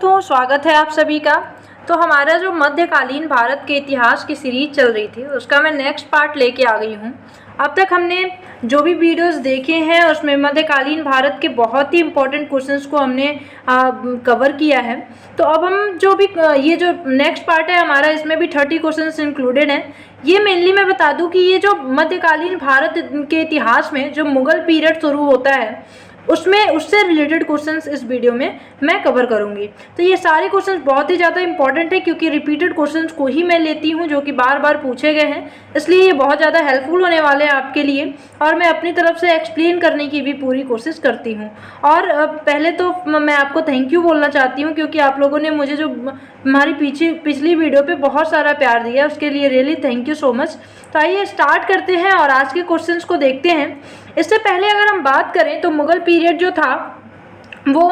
दोस्तों, स्वागत है आप सभी का। तो हमारा जो मध्यकालीन भारत के इतिहास की सीरीज चल रही थी उसका मैं नेक्स्ट पार्ट लेके आ गई हूँ। अब तक हमने जो भी वीडियोस देखे हैं उसमें मध्यकालीन भारत के बहुत ही इम्पोर्टेंट क्वेश्चंस को हमने कवर किया है। तो अब हम जो भी ये जो नेक्स्ट पार्ट है हमारा, इसमें भी 30 क्वेश्चंस इंक्लूडेड हैं। ये मेनली मैं बता दूं कि ये जो मध्यकालीन भारत के इतिहास में जो मुगल पीरियड शुरू होता है उसमें उससे रिलेटेड क्वेश्चंस इस वीडियो में मैं कवर करूंगी। तो ये सारे क्वेश्चंस बहुत ही ज़्यादा इंपॉर्टेंट है क्योंकि रिपीटेड क्वेश्चंस को ही मैं लेती हूँ जो कि बार बार पूछे गए हैं, इसलिए ये बहुत ज़्यादा हेल्पफुल होने वाले हैं आपके लिए। और मैं अपनी तरफ से एक्सप्लेन करने की भी पूरी कोशिश करती हूँ। और पहले तो मैं आपको थैंक यू बोलना चाहती हूँ क्योंकि आप लोगों ने मुझे जो हमारी पिछली वीडियो पर बहुत सारा प्यार दिया, उसके लिए really thank you so much. तो आइए स्टार्ट करते हैं और आज के क्वेश्चंस को देखते हैं। इससे पहले अगर हम बात करें तो मुगल पीरियड जो था वो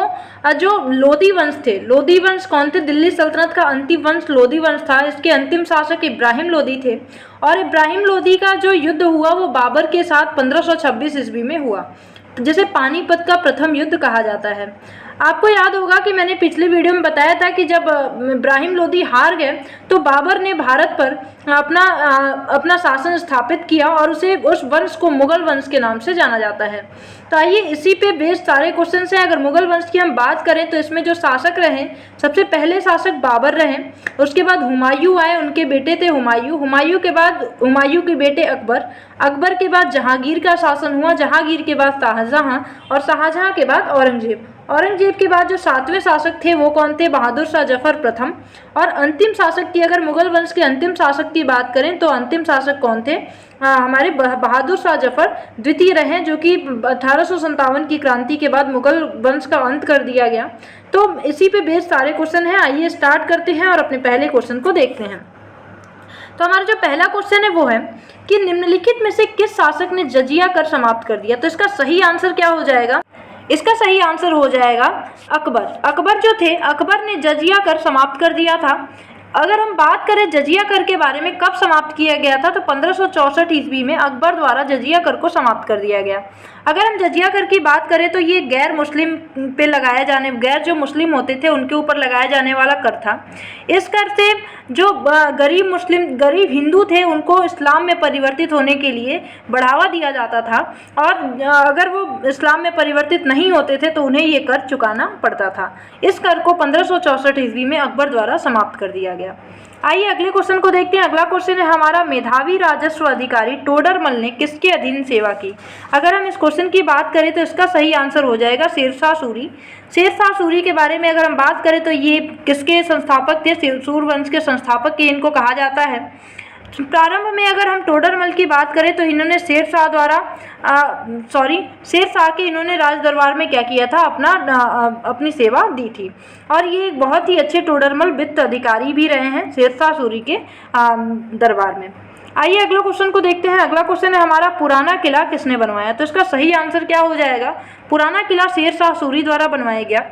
जो लोधी वंश थे, लोधी वंश कौन थे? दिल्ली सल्तनत का अंतिम वंश लोधी वंश था। इसके अंतिम शासक इब्राहिम लोधी थे और इब्राहिम लोधी का जो युद्ध हुआ वो बाबर के साथ 1526 ईस्वी में हुआ, जिसे पानीपत का प्रथम युद्ध कहा जाता है। आपको याद होगा कि मैंने पिछले वीडियो में बताया था कि जब इब्राहिम लोधी हार गए तो बाबर ने भारत पर अपना शासन स्थापित किया और उस वंश को मुगल वंश के नाम से जाना जाता है। तो आइए इसी पे बेस्ड सारे क्वेश्चन हैं। अगर मुगल वंश की हम बात करें तो इसमें जो शासक रहे, सबसे पहले शासक बाबर रहे, उसके बाद हुमायूं आए, उनके बेटे थे हुमायूं, हुमायूं के बाद हुमायूं के बेटे अकबर, अकबर के बाद जहांगीर का शासन हुआ, जहांगीर के बाद शाहजहां और शाहजहां के बाद औरंगजेब, औरंगजेब के बाद जो 7वें शासक थे वो कौन थे? बहादुर शाह जफर प्रथम। और अंतिम शासक की, अगर मुगल वंश के अंतिम शासक की बात करें तो अंतिम शासक कौन थे? हमारे बहादुर शाह जफर द्वितीय रहे, जो कि 1857 की क्रांति के बाद मुगल वंश का अंत कर दिया गया। तो इसी पे बेस्ड सारे क्वेश्चन हैं। आइए स्टार्ट करते हैं और अपने पहले क्वेश्चन को देखते हैं। तो हमारा जो पहला क्वेश्चन है वो है कि निम्नलिखित में से किस शासक ने जजिया कर समाप्त कर दिया? तो इसका सही आंसर क्या हो जाएगा? इसका सही आंसर हो जाएगा अकबर। अकबर जो थे, अकबर ने जजिया कर समाप्त कर दिया था। अगर हम बात करें जजिया कर के बारे में कब समाप्त किया गया था तो 1564 ईस्वी में अकबर द्वारा जजिया कर को समाप्त कर दिया गया। अगर हम जजिया कर की बात करें तो ये गैर मुस्लिम पे लगाया जाने, गैर जो मुस्लिम होते थे उनके ऊपर लगाया जाने वाला कर था। इस कर से जो गरीब हिंदू थे उनको इस्लाम में परिवर्तित होने के लिए बढ़ावा दिया जाता था और अगर वो इस्लाम में परिवर्तित नहीं होते थे तो उन्हें ये कर चुकाना पड़ता था। इस कर को 1564 ईस्वी में अकबर द्वारा समाप्त कर दिया गया। आइए अगले क्वेश्चन को देखते हैं। अगला क्वेश्चन है हमारा, मेधावी राजस्व अधिकारी टोडरमल ने किसके अधीन सेवा की? अगर हम इस क्वेश्चन की बात करें तो इसका सही आंसर हो जाएगा शेरशाह सूरी। शेरशाह सूरी के बारे में अगर हम बात करें तो ये किसके संस्थापक थे? सूरवंश के संस्थापक के इनको कहा जाता है। प्रारंभ में अगर हम टोडरमल की बात करें तो इन्होंने शेरशाह के इन्होंने राज दरबार में क्या किया था? अपनी सेवा दी थी और ये एक बहुत ही अच्छे टोडरमल वित्त अधिकारी भी रहे हैं शेरशाह सूरी के दरबार में। आइए अगले क्वेश्चन को देखते हैं। अगला क्वेश्चन है हमारा, पुराना किला किसने बनवाया? तो इसका सही आंसर क्या हो जाएगा? पुराना किला शेरशाह सूरी द्वारा बनवाया गया।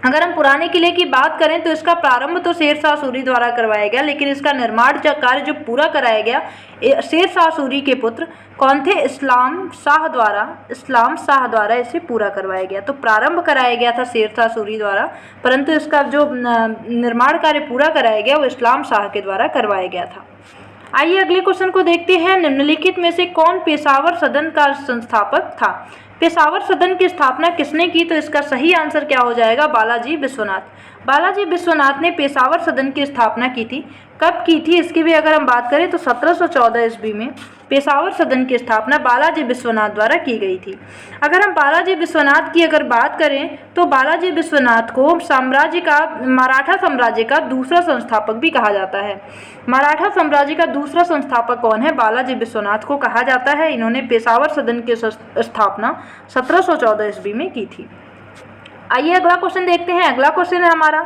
अगर हम पुराने किले की बात करें तो इसका प्रारंभ तो शेरशाह सूरी द्वारा करवाया गया, लेकिन इसका निर्माण कार्य जो पूरा कराया गया शेरशाह सूरी के पुत्र कौन थे? इस्लाम शाह द्वारा इसे पूरा करवाया गया। तो प्रारंभ कराया गया था शेरशाह सूरी द्वारा, परंतु इसका जो निर्माण कार्य पूरा कराया गया वो इस्लाम शाह के द्वारा करवाया गया था। आइए अगले क्वेश्चन को देखते हैं। निम्नलिखित में से कौन पेशावर सदन का संस्थापक था? पेशावर सदन की स्थापना किसने की? तो इसका सही आंसर क्या हो जाएगा? बालाजी विश्वनाथ। बालाजी विश्वनाथ ने पेशावर सदन की स्थापना की थी। कब की थी इसकी भी अगर हम बात करें तो 1714 ईस्वी में पेशावर सदन की स्थापना बालाजी विश्वनाथ द्वारा की गई थी। अगर हम बालाजी विश्वनाथ की अगर बात करें तो बालाजी विश्वनाथ को मराठा साम्राज्य का दूसरा संस्थापक भी कहा जाता है। मराठा साम्राज्य का दूसरा संस्थापक कौन है? बालाजी विश्वनाथ को कहा जाता है। इन्होंने पेशावर सदन की स्थापना 1714 ईस्वी में की थी। आइए अगला क्वेश्चन देखते हैं। अगला क्वेश्चन है हमारा,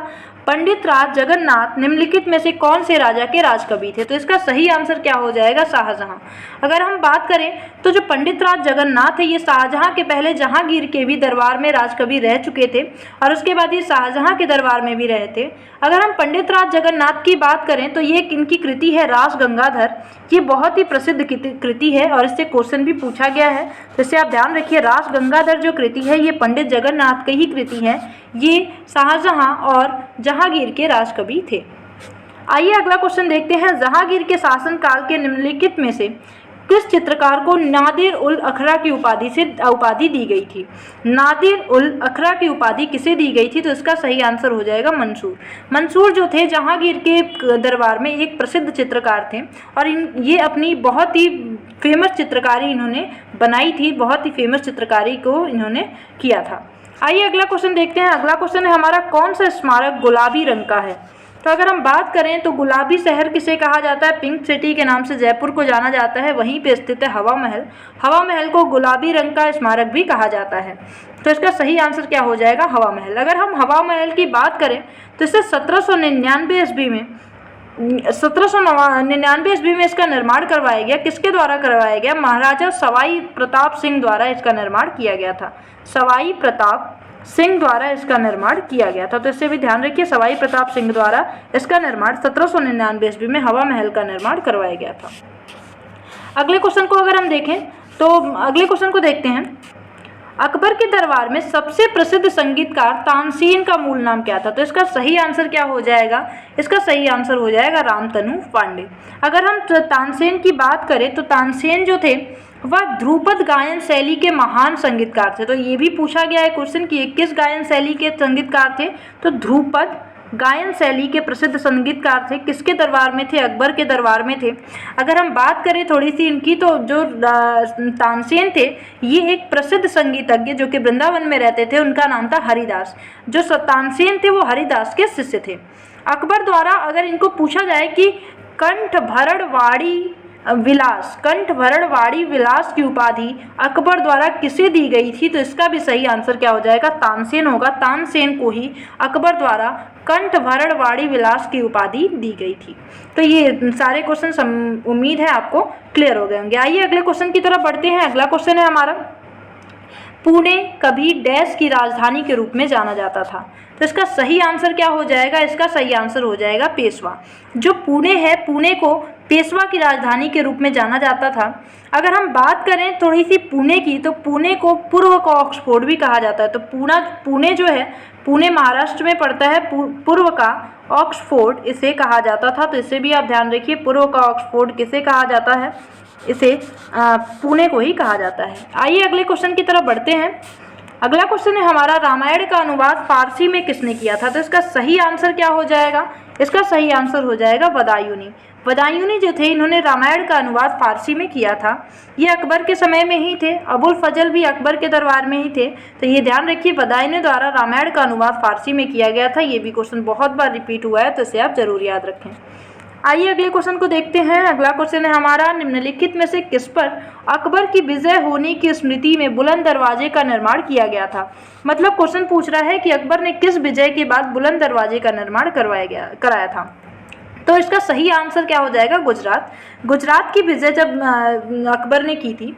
पंडित राज जगन्नाथ निम्नलिखित में से कौन से राजा के राजकवि थे? तो इसका सही आंसर क्या हो जाएगा? शाहजहां। अगर हम बात करें तो जो पंडित राज जगन्नाथ है ये शाहजहां के पहले जहांगीर के भी दरबार में राजकवि रह चुके थे और उसके बाद ये शाहजहां के दरबार में भी रहे थे। अगर हम पंडित राज जगन्नाथ की बात करें तो ये इनकी कृति है रास गंगाधर। ये बहुत ही प्रसिद्ध कृति है और इससे क्वेश्चन भी पूछा गया है, जिससे आप ध्यान रखिए। रास गंगाधर जो कृति है ये पंडित जगन्नाथ की ही कृति है। ये शाहजहां और जहांगीर के राजकवि थे। आइए अगला क्वेश्चन देखते हैं। जहांगीर के शासनकाल के निम्नलिखित में से किस चित्रकार को नादिर उल अखरा की उपाधि दी गई थी? नादिर उल अखरा की उपाधि किसे दी गई थी? तो इसका सही आंसर हो जाएगा मंसूर। मंसूर जो थे जहांगीर के दरबार में एक प्रसिद्ध चित्रकार थे और ये अपनी बहुत ही फेमस चित्रकारी इन्होंने बनाई थी, बहुत ही फेमस चित्रकारी को इन्होंने किया था। आइए अगला क्वेश्चन देखते हैं। अगला क्वेश्चन है हमारा, कौन सा स्मारक गुलाबी रंग का है? तो अगर हम बात करें तो गुलाबी शहर किसे कहा जाता है? पिंक सिटी के नाम से जयपुर को जाना जाता है, वहीं पे स्थित है हवा महल। हवा महल को गुलाबी रंग का स्मारक भी कहा जाता है। तो इसका सही आंसर क्या हो जाएगा? हवा महल। अगर हम हवा महल की बात करें तो इसे 1799 ईस्वी में 1799 ईस्वी में इसका निर्माण करवाया गया। किसके द्वारा करवाया गया? महाराजा सवाई प्रताप सिंह द्वारा इसका निर्माण किया गया था। सवाई प्रताप सिंह द्वारा इसका निर्माण किया गया था। तो इससे भी ध्यान रखिए, सवाई प्रताप सिंह द्वारा इसका निर्माण 1799 ईस्वी में हवा महल का निर्माण करवाया गया था। अगले क्वेश्चन को अगर हम देखें तो अगले क्वेश्चन को देखते हैं। अकबर के दरबार में सबसे प्रसिद्ध संगीतकार तानसेन का मूल नाम क्या था? तो इसका सही आंसर क्या हो जाएगा? इसका सही आंसर हो जाएगा रामतनु पांडे। अगर हम तानसेन की बात करें तो तानसेन जो थे वह ध्रुपद गायन शैली के महान संगीतकार थे। तो ये भी पूछा गया है क्वेश्चन कि किस गायन शैली के संगीतकार थे? तो ध्रुपद गायन शैली के प्रसिद्ध संगीतकार थे। किसके दरबार में थे? अकबर के दरबार में थे। अगर हम बात करें थोड़ी सी इनकी, तो जो तानसेन थे ये एक प्रसिद्ध संगीतज्ञ जो कि वृंदावन में रहते थे, उनका नाम था हरिदास। जो तानसेन थे वो हरिदास के शिष्य थे। अकबर द्वारा अगर इनको पूछा जाए कि कंठभरणवाड़ी विलास की उपाधि अकबर द्वारा किसे दी गई थी? तो इसका भी सही आंसर क्या हो जाएगा? तानसेन होगा। तानसेन को ही अकबर द्वारा कंठभरणवाड़ी विलास की उपाधि दी गई थी। तो ये सारे क्वेश्चन उम्मीद है आपको क्लियर हो गए होंगे। आइए अगले क्वेश्चन की तरफ बढ़ते हैं। अगला क्वेश्चन है हमारा, पुणे कभी डैश की राजधानी के रूप में जाना जाता था? तो इसका सही आंसर क्या हो जाएगा? इसका सही आंसर हो जाएगा पेशवा। जो पुणे है, पुणे को पेशवा की राजधानी के रूप में जाना जाता था। अगर हम बात करें थोड़ी सी पुणे की, तो पुणे को पूर्व का ऑक्सफोर्ड भी कहा जाता है। तो पुणे जो है, पुणे महाराष्ट्र में पड़ता है, पूर्व का ऑक्सफोर्ड इसे कहा जाता था। तो इसे भी आप ध्यान रखिए, पूर्व का ऑक्सफोर्ड किसे कहा जाता है? इसे पुणे को ही कहा जाता है। आइए अगले क्वेश्चन की तरफ बढ़ते हैं। अगला क्वेश्चन है हमारा, रामायण का अनुवाद फारसी में किसने किया था? तो इसका सही आंसर क्या हो जाएगा? इसका सही आंसर हो जाएगा बदायूनी। बदायूनी जो थे इन्होंने रामायण का अनुवाद फारसी में किया था। ये अकबर के समय में ही थे। अबुल फजल भी अकबर के दरबार में ही थे। तो ये ध्यान रखिए, बदायूनी द्वारा रामायण का अनुवाद फारसी में किया गया था। ये भी क्वेश्चन बहुत बार रिपीट हुआ है, तो इसे आप जरूर याद रखें। आइए अगले क्वेश्चन को देखते हैं। अगला क्वेश्चन है हमारा, निम्नलिखित में से किस पर अकबर की विजय होने की स्मृति में बुलंद दरवाजे का निर्माण किया गया था? मतलब क्वेश्चन पूछ रहा है कि अकबर ने किस विजय के बाद बुलंद दरवाजे का निर्माण कराया था। तो इसका सही आंसर क्या हो जाएगा? गुजरात। गुजरात की विजय जब अकबर ने की थी,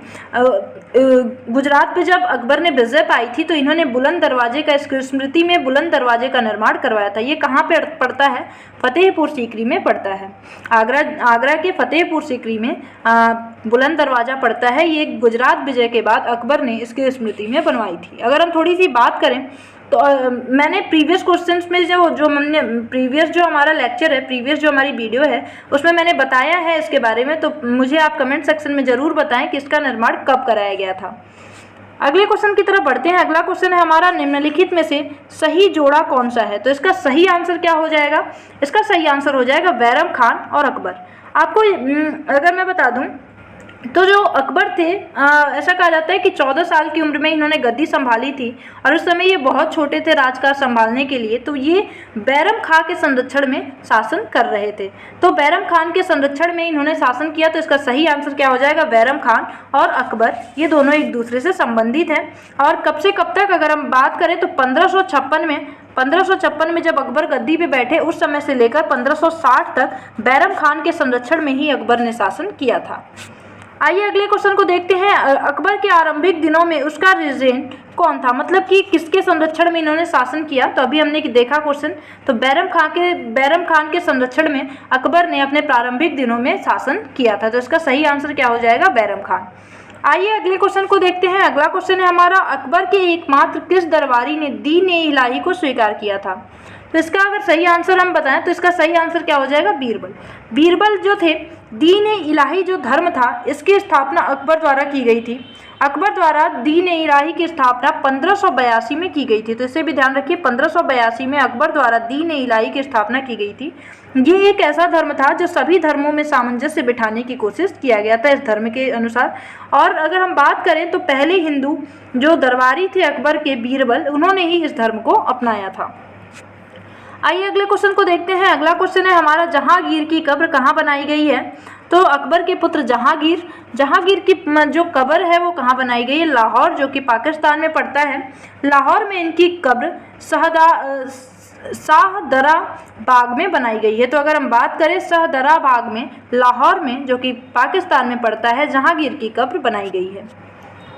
गुजरात पे जब अकबर ने विजय पाई थी, तो इन्होंने बुलंद दरवाजे का, इसकी स्मृति में बुलंद दरवाजे का निर्माण करवाया था। ये कहाँ पे पड़ता है? फतेहपुर सीकरी में पड़ता है। आगरा के फतेहपुर सीकरी में बुलंद दरवाजा पड़ता है। ये गुजरात विजय के बाद अकबर ने इसकी स्मृति में बनवाई थी। अगर हम थोड़ी सी बात करें तो मैंने प्रीवियस क्वेश्चंस में जो हमने प्रीवियस जो हमारा लेक्चर है, प्रीवियस जो हमारी वीडियो है, उसमें मैंने बताया है इसके बारे में। तो मुझे आप कमेंट सेक्शन में ज़रूर बताएं कि इसका निर्माण कब कराया गया था। अगले क्वेश्चन की तरफ बढ़ते हैं। अगला क्वेश्चन है हमारा, निम्नलिखित में से सही जोड़ा कौन सा है? तो इसका सही आंसर क्या हो जाएगा? इसका सही आंसर हो जाएगा बैरम खान और अकबर। आपको अगर मैं बता दूँ तो जो अकबर थे, ऐसा कहा जाता है कि 14 साल की उम्र में इन्होंने गद्दी संभाली थी और उस समय ये बहुत छोटे थे राजकाज संभालने के लिए। तो ये बैरम खां के संरक्षण में शासन कर रहे थे। तो बैरम खान के संरक्षण में इन्होंने शासन किया। तो इसका सही आंसर क्या हो जाएगा? बैरम खान और अकबर ये दोनों एक दूसरे से संबंधित हैं। और कब से कब तक अगर हम बात करें तो 1556 में जब अकबर गद्दी पे बैठे, उस समय से लेकर 1560 तक बैरम खान के संरक्षण में ही अकबर ने शासन किया था। आइए अगले क्वेश्चन को देखते हैं। अकबर के आरंभिक दिनों में उसका रेजेंट कौन था? मतलब कि किसके संरक्षण में इन्होंने शासन किया? तो अभी हमने देखा क्वेश्चन, तो बैरम खान के संरक्षण में अकबर ने अपने प्रारंभिक दिनों में शासन किया था। तो इसका सही आंसर क्या हो जाएगा? बैरम खान। आइए अगले क्वेश्चन को देखते हैं। अगला क्वेश्चन है हमारा, अकबर के एकमात्र किस दरबारी ने दीन-ए-इलाही को स्वीकार किया था? तो इसका अगर सही आंसर हम बताएं तो इसका सही आंसर क्या हो जाएगा? बीरबल। बीरबल जो थे, दीन-ए-इलाही जो धर्म था इसकी स्थापना अकबर द्वारा की गई थी। अकबर द्वारा दीन-ए-इलाही की स्थापना 1582 में की गई थी। तो इसे भी ध्यान रखिए, 1582 में अकबर द्वारा दीन-ए-इलाही की स्थापना की गई थी। ये एक ऐसा धर्म था जो सभी धर्मों में सामंजस्य बिठाने की कोशिश किया गया था इस धर्म के अनुसार। और अगर हम बात करें तो पहले हिंदू जो दरबारी थे अकबर के, बीरबल, उन्होंने ही इस धर्म को अपनाया था। आइए अगले क्वेश्चन को देखते हैं। अगला क्वेश्चन है हमारा, जहांगीर की कब्र कहाँ बनाई गई है? तो अकबर के पुत्र जहांगीर की जो कब्र है वो कहाँ बनाई गई है? लाहौर, जो कि पाकिस्तान में पड़ता है। लाहौर में इनकी कब्र शाहदरा बाग में बनाई गई है। तो अगर हम बात करें शाहदरा बाग में, लाहौर में, जो कि पाकिस्तान में पड़ता है, जहांगीर की कब्र बनाई गई है।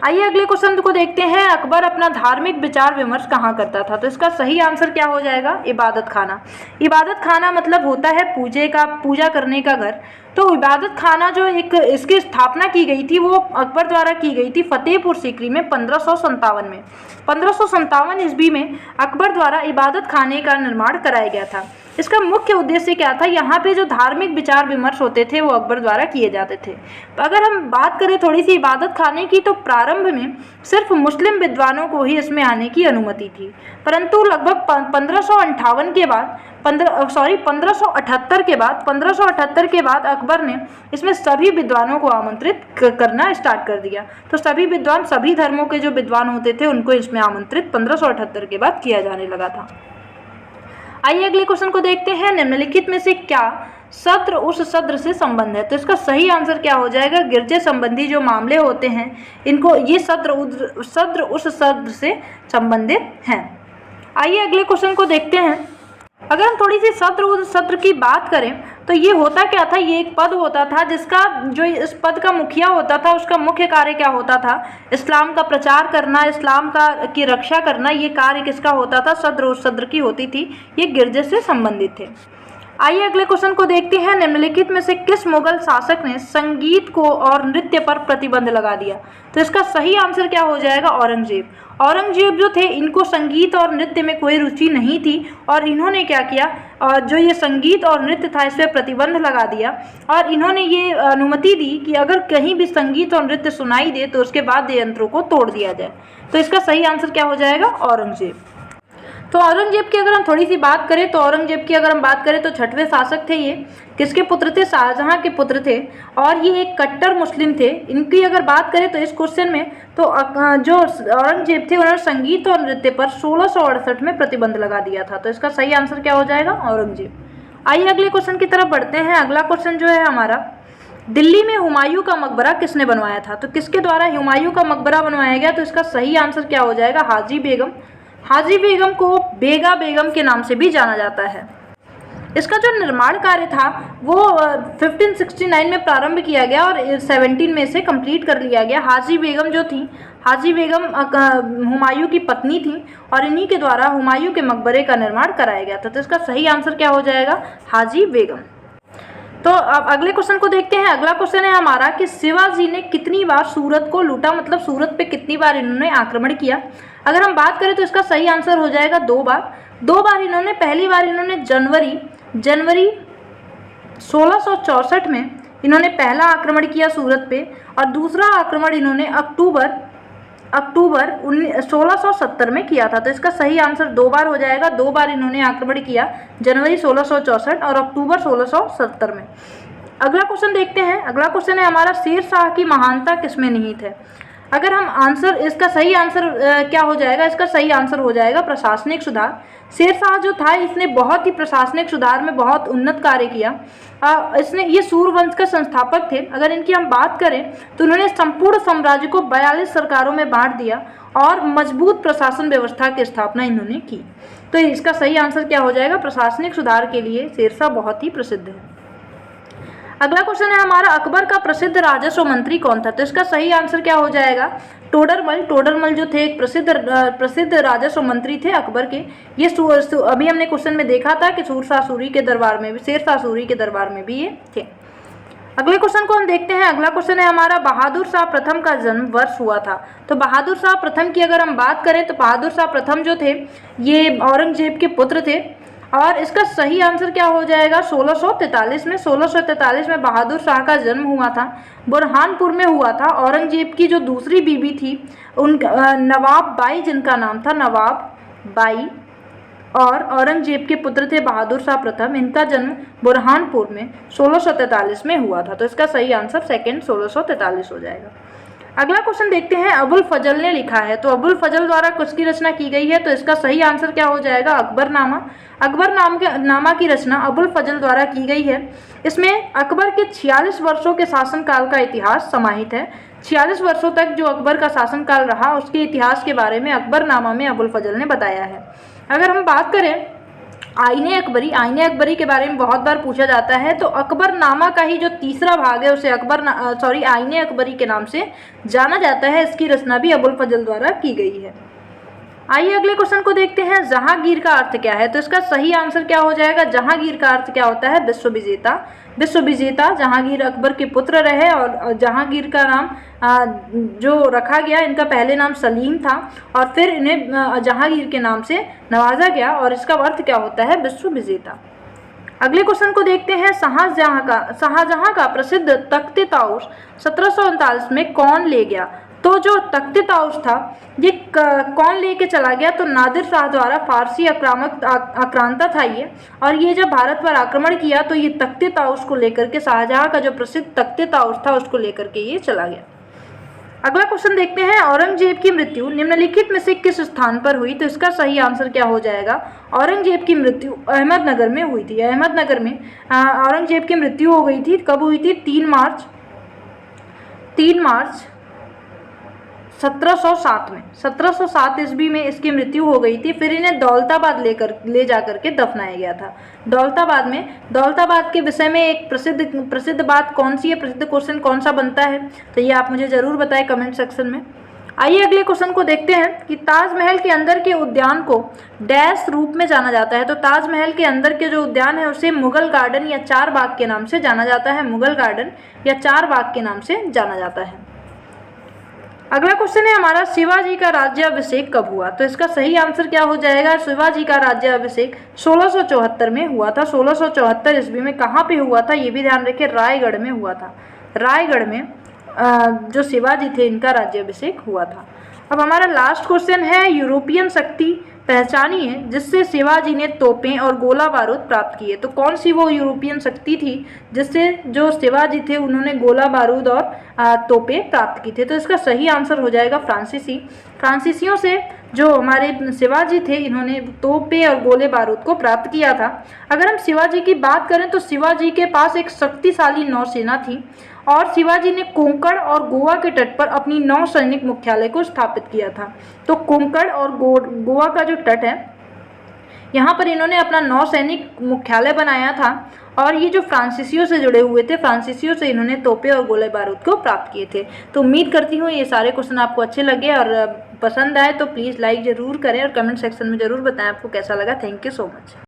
आइए अगले क्वेश्चन को देखते हैं। अकबर अपना धार्मिक विचार विमर्श कहाँ करता था? तो इसका सही आंसर क्या हो जाएगा? इबादत खाना। इबादत खाना मतलब होता है पूजा करने का घर। तो इबादत खाना जो एक इसकी स्थापना की गई थी वो अकबर द्वारा की गई थी फतेहपुर सीकरी में 1557 में। 1557 ईस्वी में अकबर द्वारा इबादत खाने का निर्माण कराया गया था। इसका मुख्य उद्देश्य क्या था? यहाँ पे जो धार्मिक विचार विमर्श होते थे वो अकबर द्वारा किए जाते थे। अगर हम बात करें थोड़ी सी इबादत खाने की, तो प्रारंभ में सिर्फ मुस्लिम विद्वानों को ही इसमें आने की अनुमति थी, परंतु लगभग 1558 के बाद 1578 के बाद अकबर ने इसमें सभी विद्वानों को आमंत्रित करना स्टार्ट कर दिया। तो सभी विद्वान, सभी धर्मों के जो विद्वान होते थे उनको इसमें आमंत्रित 1578 के बाद किया जाने लगा था। आइए अगले क्वेश्चन को देखते हैं। निम्नलिखित में से क्या सद्र उस सद्र से संबंध है? तो इसका सही आंसर क्या हो जाएगा? गिरजे संबंधी जो मामले होते हैं इनको ये सद्र उस सद्र से संबंधित हैं। आइए अगले क्वेश्चन को देखते हैं। अगर हम थोड़ी सी सद्र उस सद्र की बात करें तो ये होता क्या था? ये एक पद होता था जिसका जो इस पद का मुखिया होता था उसका मुख्य कार्य क्या होता था? इस्लाम का प्रचार करना, इस्लाम की रक्षा करना। ये कार्य किसका होता था? सद्र उस सद्र की होती थी। ये गिरजे से संबंधित थे। आइए अगले क्वेश्चन को देखते हैं। निम्नलिखित में से किस मुगल शासक ने संगीत को और नृत्य पर प्रतिबंध लगा दिया? तो इसका सही आंसर क्या हो जाएगा? औरंगजेब। औरंगजेब जो थे इनको संगीत और नृत्य में कोई रुचि नहीं थी और इन्होंने क्या किया, और जो ये संगीत और नृत्य था इस पर प्रतिबंध लगा दिया और इन्होंने ये अनुमति दी कि अगर कहीं भी संगीत और नृत्य सुनाई दे तो उसके वाद्य यंत्रों को तोड़ दिया जाए। तो इसका सही आंसर क्या हो जाएगा? औरंगजेब। तो औरंगजेब की अगर हम थोड़ी सी बात करें तो औरंगजेब की अगर हम बात करें तो छठवें शासक थे। ये किसके पुत्र थे? शाहजहां के पुत्र थे और ये एक कट्टर मुस्लिम थे। इनकी अगर बात करें तो इस क्वेश्चन में तो जो औरंगजेब थे उन्होंने संगीत और नृत्य पर 1668 में प्रतिबंध लगा दिया था। तो इसका सही आंसर क्या हो जाएगा? औरंगजेब। आइए अगले क्वेश्चन की तरफ बढ़ते हैं। अगला क्वेश्चन जो है हमारा, दिल्ली में हुमायूं का मकबरा किसने बनवाया था? तो किसके द्वारा हुमायूं का मकबरा बनवाया गया? तो इसका सही आंसर क्या हो जाएगा? हाजी बेगम। हाजी बेगम को बेगा बेगम के नाम से भी जाना जाता है। इसका जो निर्माण कार्य था वो 1569 में प्रारंभ किया गया और 17 में इसे कंप्लीट कर लिया गया। हाजी बेगम जो थी, हाजी बेगम हुमायूं की पत्नी थी और इन्हीं के द्वारा हुमायूं के मकबरे का निर्माण कराया गया था। तो इसका सही आंसर क्या हो जाएगा? हाजी बेगम। तो अब अगले क्वेश्चन को देखते हैं। अगला क्वेश्चन है हमारा कि शिवाजी ने कितनी बार सूरत को लूटा, मतलब सूरत पे कितनी बार इन्होंने आक्रमण किया? अगर हम बात करें तो इसका सही आंसर हो जाएगा 2 बार। 2 बार इन्होंने, पहली बार इन्होंने जनवरी 1664 में इन्होंने पहला आक्रमण किया सूरत पे और दूसरा आक्रमण इन्होंने अक्टूबर 1670 में किया था। तो इसका सही आंसर 2 बार हो जाएगा। 2 बार इन्होंने आक्रमण किया, जनवरी 1664 और अक्टूबर 1670 में। अगला क्वेश्चन देखते हैं। अगला क्वेश्चन है हमारा, शेर शाह की महानता किसमें निहित है? अगर हम आंसर, इसका सही आंसर क्या हो जाएगा? इसका सही आंसर हो जाएगा प्रशासनिक सुधार। शेर शाह जो था इसने बहुत ही प्रशासनिक सुधार में बहुत उन्नत कार्य किया। ये सूर्यवंश का संस्थापक थे। अगर इनकी हम बात करें तो उन्होंने संपूर्ण साम्राज्य को 42 सरकारों में बांट दिया और मजबूत प्रशासन व्यवस्था की स्थापना इन्होंने की। तो इसका सही आंसर क्या हो जाएगा? प्रशासनिक सुधार के लिए शेर शाह बहुत ही प्रसिद्ध है। अगला क्वेश्चन है हमारा, अकबर का प्रसिद्ध राजस्व मंत्री कौन था? तो इसका सही आंसर क्या हो जाएगा? टोडरमल। टोडरमल जो थे एक प्रसिद्ध राजस्व मंत्री थे अकबर के। ये अभी हमने क्वेश्चन में देखा था कि शेर शाह सूरी के दरबार में भी ये थे। अगले क्वेश्चन को हम देखते हैं। अगला क्वेश्चन है हमारा, बहादुर शाह प्रथम का जन्म वर्ष हुआ था। तो बहादुर शाह प्रथम की अगर हम बात करें तो बहादुर शाह प्रथम जो थे ये औरंगजेब के पुत्र थे और इसका सही आंसर क्या हो जाएगा 1643 में। 1643 में बहादुर शाह का जन्म हुआ था, बुरहानपुर में हुआ था। औरंगजेब की जो दूसरी बीवी थी उन नवाब बाई, जिनका नाम था नवाब बाई, और औरंगजेब के पुत्र थे बहादुर शाह प्रथम। इनका जन्म बुरहानपुर में 1643 में हुआ था। तो इसका सही आंसर सेकंड 1643 हो जाएगा। अगला क्वेश्चन देखते हैं, अबुल फजल ने लिखा है। तो अबुल फजल द्वारा किसकी रचना की गई है? तो इसका सही आंसर क्या हो जाएगा अकबरनामा। अकबरनामा की रचना अबुल फजल द्वारा की गई है। इसमें अकबर के 46 वर्षों के शासनकाल का इतिहास समाहित है। 46 वर्षों तक जो अकबर का शासनकाल रहा उसके इतिहास के बारे में अकबरनामा में अबुल फजल ने बताया है। अगर हम बात करें आईने अकबरी के बारे में बहुत बार पूछा जाता है। तो अकबरनामा का ही जो तीसरा भाग है उसे आईने अकबरी के नाम से जाना जाता है। इसकी रचना भी अबुल फजल द्वारा की गई है। आइए अगले क्वेश्चन को देखते हैं, जहांगीर का अर्थ क्या है? तो इसका सही आंसर क्या हो जाएगा? जहांगीर का अर्थ क्या होता है? विश्व विजेता। विश्व विजेता। जहांगीर अकबर के पुत्र रहे और जहांगीर का नाम जो रखा गया, इनका पहले नाम सलीम था और फिर इन्हें जहांगीर के नाम से नवाजा गया और इसका अर्थ क्या होता है? विश्व विजेता। अगले क्वेश्चन को देखते हैं, शाहजहां का प्रसिद्ध तख्ते ताउस 1739 में कौन ले गया? तो जो तख्ते ताउस था ये कौन लेके चला गया? तो नादिर शाह द्वारा फारसी आक्रांता था ये, और ये जब भारत पर आक्रमण किया तो ये तख्ते ताउस को लेकर के, शाहजहां का जो प्रसिद्ध तख्ते ताउस था उसको लेकर के ये चला गया। अगला क्वेश्चन देखते हैं, औरंगजेब की मृत्यु निम्नलिखित में से किस स्थान पर हुई? तो इसका सही आंसर क्या हो जाएगा? औरंगजेब की मृत्यु अहमदनगर में हुई थी। अहमदनगर में औरंगजेब की मृत्यु हो गई थी। कब हुई थी? 3 मार्च 1707 में। 1707 ईस्वी में इसकी मृत्यु हो गई थी। फिर इन्हें दौलताबाद ले जाकर के दफनाया गया था। दौलताबाद के विषय में एक प्रसिद्ध बात कौन सी है? प्रसिद्ध क्वेश्चन कौन सा बनता है? तो ये आप मुझे ज़रूर बताएं कमेंट सेक्शन में। आइए अगले क्वेश्चन को देखते हैं कि ताजमहल के अंदर के उद्यान को डैश रूप में जाना जाता है। तो ताजमहल के अंदर के जो उद्यान है उसे मुगल गार्डन या 4 बाग के नाम से जाना जाता है। मुगल गार्डन या 4 बाग के नाम से जाना जाता है। अगला क्वेश्चन है हमारा, शिवाजी का राज्याभिषेक कब हुआ? तो इसका सही आंसर क्या हो जाएगा? शिवाजी का राज्याभिषेक 1674 में हुआ था। 1674 ईस्वी में कहाँ पे हुआ था ये भी ध्यान रखें, रायगढ़ में हुआ था। रायगढ़ में जो शिवाजी थे इनका राज्याभिषेक हुआ था। अब हमारा लास्ट क्वेश्चन है, यूरोपियन शक्ति पहचानिए जिससे शिवाजी ने तोपें और गोला बारूद प्राप्त किए। तो कौन सी वो यूरोपियन शक्ति थी जिससे जो शिवाजी थे उन्होंने गोला बारूद और तोपें प्राप्त की थे? तो इसका सही आंसर हो जाएगा फ्रांसीसियों से जो हमारे शिवाजी थे इन्होंने तोपें और गोले बारूद को प्राप्त किया था। अगर हम शिवाजी की बात करें तो शिवाजी के पास एक शक्तिशाली नौसेना थी और शिवाजी ने कोंकण और गोवा के तट पर अपनी नौसैनिक मुख्यालय को स्थापित किया था। तो कोंकण और गोवा का जो तट है यहाँ पर इन्होंने अपना नौसैनिक मुख्यालय बनाया था और ये जो फ्रांसीसियों से जुड़े हुए थे, फ्रांसीसियों से इन्होंने तोपे और गोले बारूद को प्राप्त किए थे। तो उम्मीद करती हूँ ये सारे क्वेश्चन आपको अच्छे लगे और पसंद आए तो प्लीज़ लाइक ज़रूर करें और कमेंट सेक्शन में ज़रूर बताएं आपको कैसा लगा। Thank you so much.